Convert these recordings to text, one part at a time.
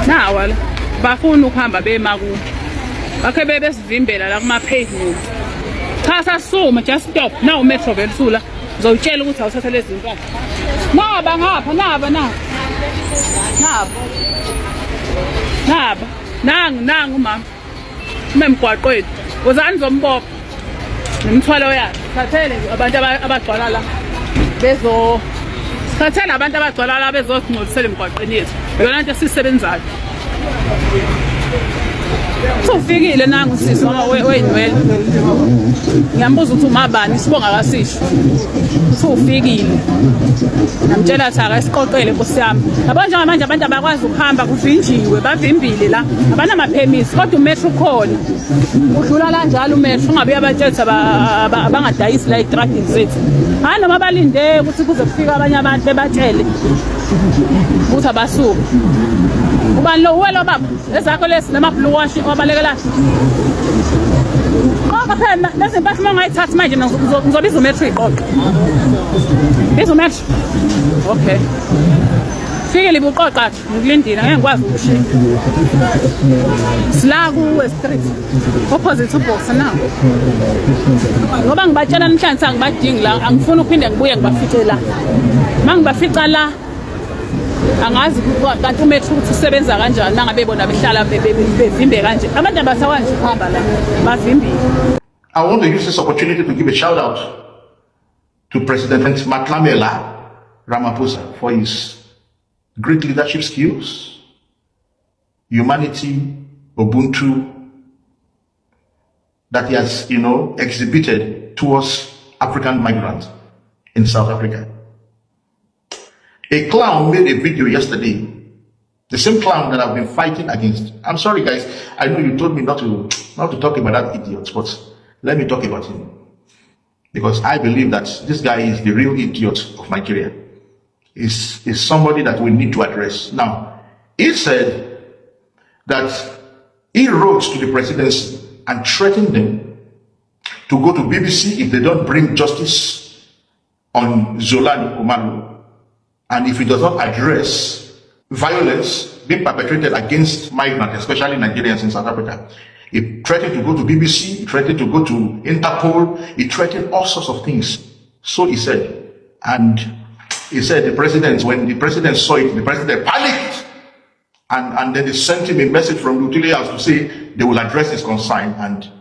nawa la bafuna ukuhamba bema ku bakhe besivimbela la kuma pavement cha sasuma just stop now metro velisula ngizowutshela ukuthi awuthatha lezi zinto naba ngapha naba nangu mama memgwaqweni uzani zombopha nemthwalo yakhe thathele abantu abagcwala la thathele abantu abagcwala la bezosingcolisela emgwaqweni yethu yona into esisebenzayo ufikile nangu sisi weyinwele ngiyambuza ukuthi umabani sibonga kasisho ufikile namtshela athi akasiqoqele nkosi yami yabo njengamanje abantu abakwazi ukuhamba kuvinjiwe bavimbile la abanamaphemisi kodwa umetro khona udlula la njalo umetro ungabe abatshela abangadayisi la etradini zethu hayi noma balinde ukuthi kuze kufika abanye abantu bebatshele ukuthi abasuka ubani lo welo baba ezakho lesi nama-blue wash wabalekela qoqa phela lezi mpahla uma ungayithathi manje ngizobiza umetro iqoqa biza umetro okay fikile buqoqa ngikulindile ngeke ngikwazi ukushiya sila ku-street opposite ubox now ngoba ngibatshela namhlanje angibadingi la angifuni uphinde ngibuye ngibafice la uma ngibafica la angazi kanti umetro ukuthi usebenza kanjani nangabe bona behlala bevimbe kanje abantu abasakwazi ukuhamba la bavimbile. I want to use this opportunity to give a shout out to President Matlamela Ramaphosa for his great leadership skills, humanity, Ubuntu that he has, exhibited towards African migrants in South Africa. A clown made a video yesterday, the same clown that I've been fighting against. I'm sorry guys, I know you told me not to talk about that idiot, but let me talk about him. Because I believe that this guy is the real idiot of Nigeria. Is somebody that we need to address. Now, he said that he wrote to the presidency and threatened them to go to BBC if they don't bring justice on Und0cùmènted. And if he does not address violence being perpetrated against migrants, especially Nigerians in South Africa. He threatened to go to BBC, he threatened to go to Interpol, he threatened all sorts of things. So he said, and he said when the president saw it, the president panicked. And then they sent him a message from the utility house to say they will address his concern. And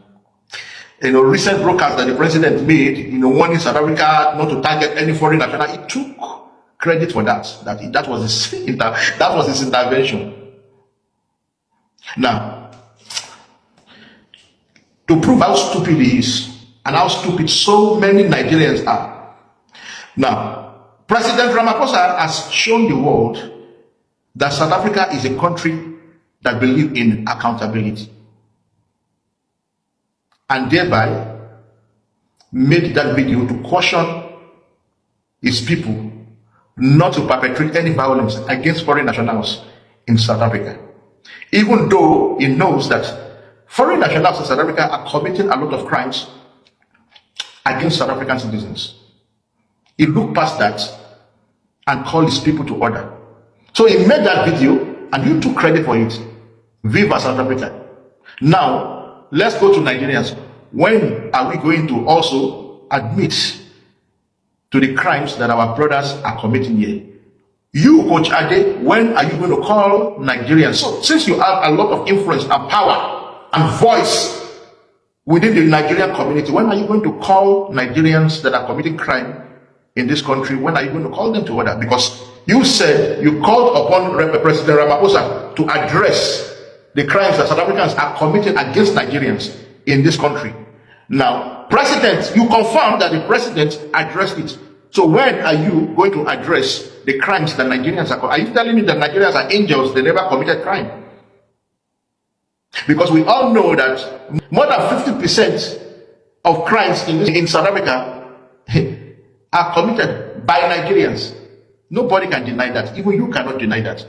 recent broadcast that the president made, warning South Africa not to target any foreign national, he took credit for that was his intervention. Now, to prove how stupid he is and how stupid so many Nigerians are. Now, President Ramaphosa has shown the world that South Africa is a country that believes in accountability, and thereby made that video to caution his people not to perpetrate any violence against foreign nationals in South Africa. Even though he knows that foreign nationals in South Africa are committing a lot of crimes against South African citizens. He looked past that and called his people to order. So he made that video and you took credit for it. Viva South Africa. Now, let's go to Nigerians. When are we going to also admit to the crimes that our brothers are committing here? You, Coach Ade, when are you going to call Nigerians? So, since you have a lot of influence and power and voice within the Nigerian community, when are you going to call Nigerians that are committing crime in this country? When are you going to call them to order? Because you said you called upon President Ramaphosa to address the crimes that South Africans are committing against Nigerians in this country. Now, President, you confirmed that the President addressed it. So when are you going to address the crimes that Nigerians are you telling me that Nigerians are angels, they never committed crime? Because we all know that more than 50% of crimes in South Africa are committed by Nigerians. Nobody can deny that. Even you cannot deny that.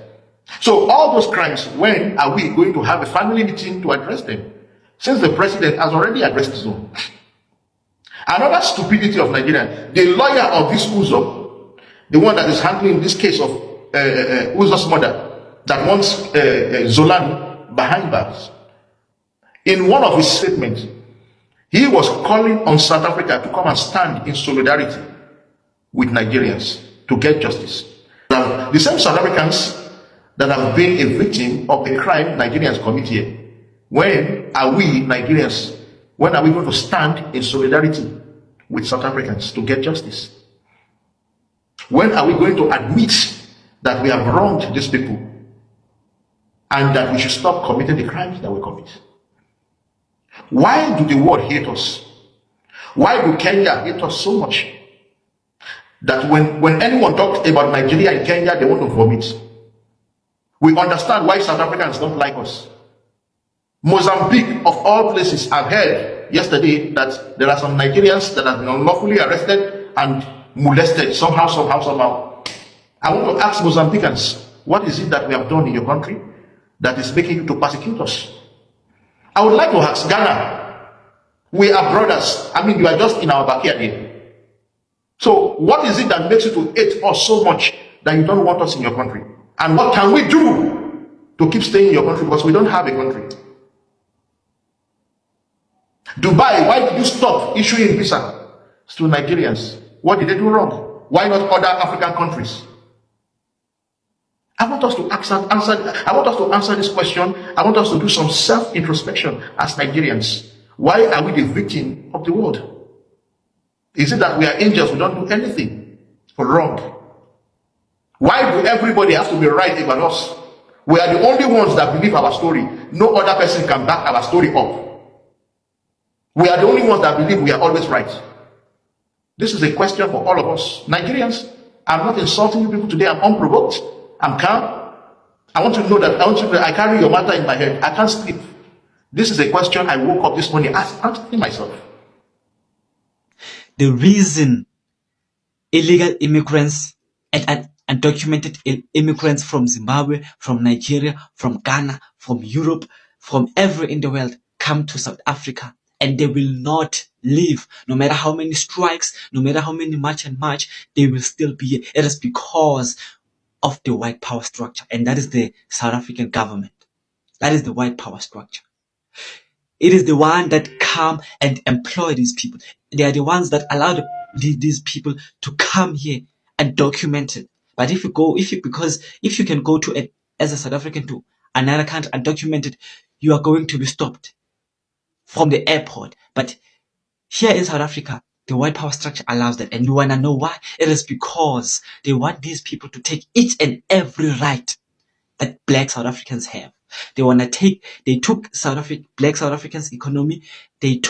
So all those crimes, when are we going to have a family meeting to address them? Since the president has already addressed his own. Another stupidity of Nigeria, the lawyer of this Uzo, the one that is handling this case of Uzo's mother, that wants Zolan behind bars. In one of his statements, he was calling on South Africa to come and stand in solidarity with Nigerians to get justice. Now, the same South Africans that have been a victim of the crime Nigerians commit here, when are we Nigerians, when are we going to stand in solidarity with South Africans to get justice? When are we going to admit that we have wronged these people and that we should stop committing the crimes that we commit? Why do the world hate us? Why do Kenya hate us so much that when anyone talks about Nigeria and Kenya, they want to vomit? We understand why South Africans don't like us. Mozambique, of all places, I've heard yesterday that there are some Nigerians that have been unlawfully arrested and molested somehow. I want to ask Mozambicans, what is it that we have done in your country that is making you to persecute us? I would like to ask Ghana. We are brothers. I mean, you are just in our backyard here. So what is it that makes you to hate us so much that you don't want us in your country? And what can we do to keep staying in your country, because we don't have a country? Dubai, why did you stop issuing visa to Nigerians? What did they do wrong? Why not other African countries? I want us to answer this question. I want us to do some self-introspection as Nigerians. Why are we the victim of the world? Is it that we are angels who don't do anything for wrong? Why do everybody have to be right about us? We are the only ones that believe our story. No other person can back our story up. We are the only ones that believe we are always right. This is a question for all of us. Nigerians, I'm not insulting you people today. I'm unprovoked. I'm calm. I want to know that I carry your matter in my head. I can't sleep. This is a question I woke up this morning asking myself. The reason illegal immigrants and undocumented immigrants from Zimbabwe, from Nigeria, from Ghana, from Europe, from everywhere in the world come to South Africa, and they will not leave. No matter how many strikes, no matter how many march, they will still be here. It is because of the white power structure, and that is the South African government. That is the white power structure. It is the one that come and employ these people. They are the ones that allow these people to come here undocumented. But if you can go to as a South African to another country undocumented, you are going to be stopped from the airport. But here in South Africa, the white power structure allows that. And you want to know why? It is because they want these people to take each and every right that black South Africans have. They took black South Africans' economy. They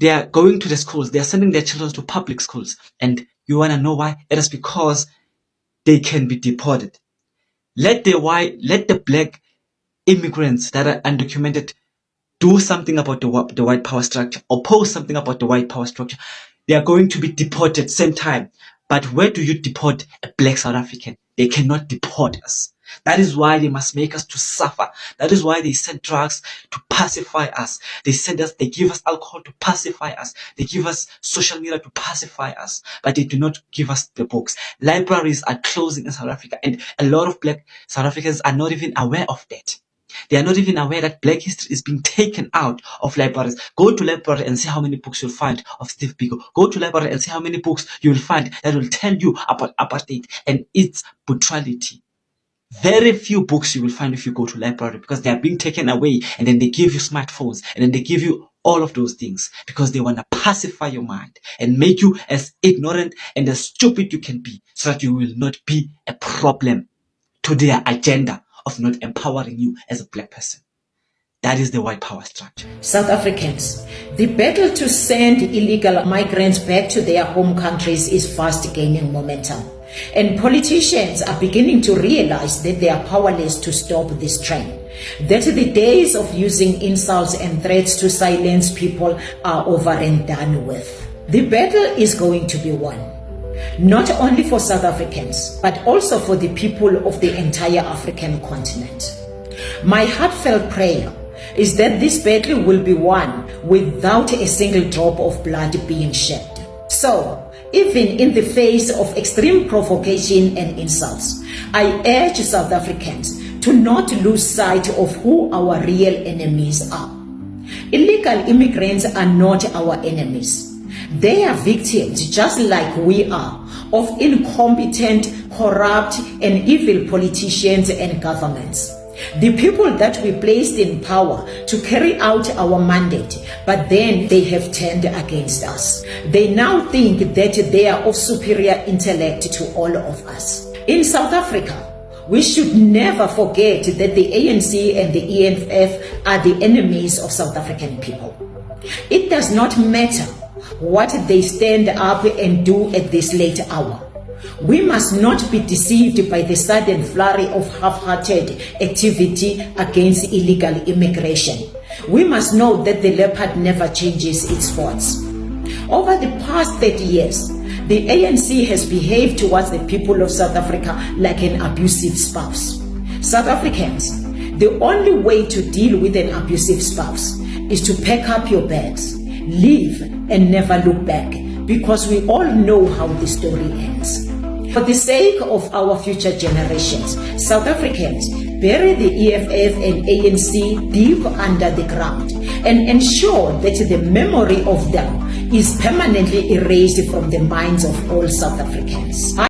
are going to the schools. They are sending their children to public schools. And you want to know why? It is because they can be deported. Let the black immigrants that are undocumented do something about the white power structure, oppose something about the white power structure. They are going to be deported same time. But where do you deport a black South African? They cannot deport us. That is why they must make us to suffer. That is why they send drugs to pacify us. They give us alcohol to pacify us. They give us social media to pacify us. But they do not give us the books. Libraries are closing in South Africa, and a lot of black South Africans are not even aware of that. They are not even aware that black history is being taken out of libraries. Go to library and see how many books you'll find of Steve Biko. Go to library and see how many books you will find that will tell you about apartheid and its brutality. Very few books you will find if you go to library, because they are being taken away, and then they give you smartphones, and then they give you all of those things because they want to pacify your mind and make you as ignorant and as stupid you can be, so that you will not be a problem to their agenda of not empowering you as a black person. That is the white power structure. South Africans, the battle to send illegal migrants back to their home countries is fast gaining momentum. And politicians are beginning to realize that they are powerless to stop this trend. That the days of using insults and threats to silence people are over and done with. The battle is going to be won, not only for South Africans, but also for the people of the entire African continent. My heartfelt prayer is that this battle will be won without a single drop of blood being shed. So, even in the face of extreme provocation and insults. I urge South Africans to not lose sight of who our real enemies are. Illegal immigrants are not our enemies. They are victims, just like we are, of incompetent, corrupt, and evil politicians and governments. The people that we placed in power to carry out our mandate, but then they have turned against us. They now think that they are of superior intellect to all of us. In South Africa, we should never forget that the ANC and the EFF are the enemies of South African people. It does not matter what they stand up and do at this late hour. We must not be deceived by the sudden flurry of half-hearted activity against illegal immigration. We must know that the leopard never changes its spots. Over the past 30 years, the ANC has behaved towards the people of South Africa like an abusive spouse. South Africans, the only way to deal with an abusive spouse is to pack up your bags, leave, and never look back, because we all know how the story ends. For the sake of our future generations, South Africans, bury the EFF and ANC deep under the ground and ensure that the memory of them is permanently erased from the minds of all South Africans.